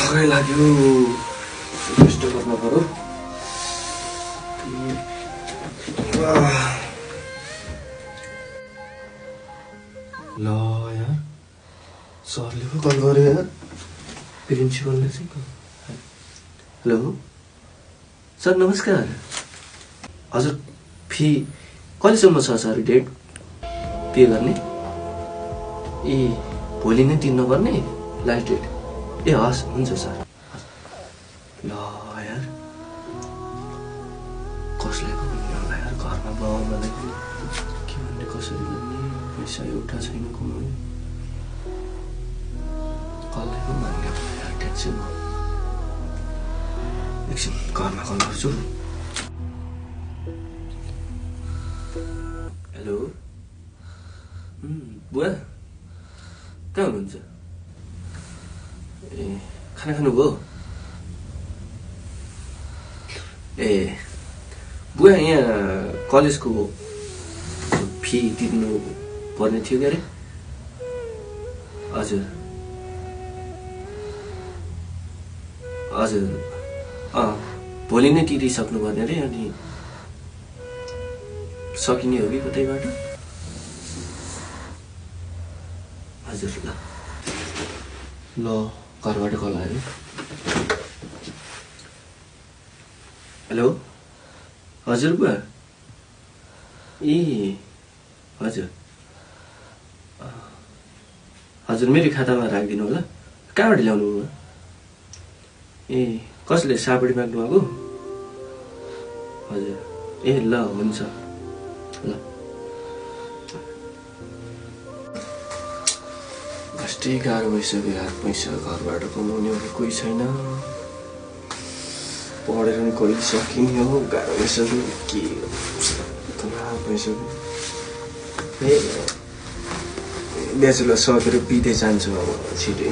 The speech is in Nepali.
थकाइ लाग्यो रेस्ट गर्न पर्यो ल यार सरले पो कल गर्यो यार प्रिन्सिपलले चाहिँ हेलो सर नमस्कार हजुर फी कहिलेसम्म छ सर डेट पे गर्ने ए भोलि नै तिर्नुपर्ने लास्ट डेट ए हस् हुन्छ सर ल यार कसलाई भन्ने होला यार घरमा बाउआमालाई के भन्ने कसरी भन्ने पैसा एउटा छैन कमाउने कसलाई पो भन्ने होला यार टेन्सन एकछिन घरमा कल गर्छु हेलो बुवा कहाँ हुनुहुन्छ ए खाना खानुभयो ए बुवा यहाँ कलेजको फी तिर्नु पर्ने थियो क्या अरे हजुर हजुर भोलि नै तिरिसक्नु पर्ने अरे अनि सकिने हो कि कतैबाट हजुर ल घरबाट कल आयो हेलो हजुर बुवा ए हजुर हजुर मेरो खातामा राखिदिनु होला कहाँबाट ल्याउनु भयो ए कसले सापडी माग्नु भएको हजुर ए ल हुन्छ ल अस्ति गाह्रो भइसक्यो यार पैसा घरबाट कमाउने भने कोही छैन पढेर पनि कोही सकिने हो गाह्रो भइसक्यो के तनाव भइसक्यो ए ब्याचलर सकेर बिते जान्छु अब छिटै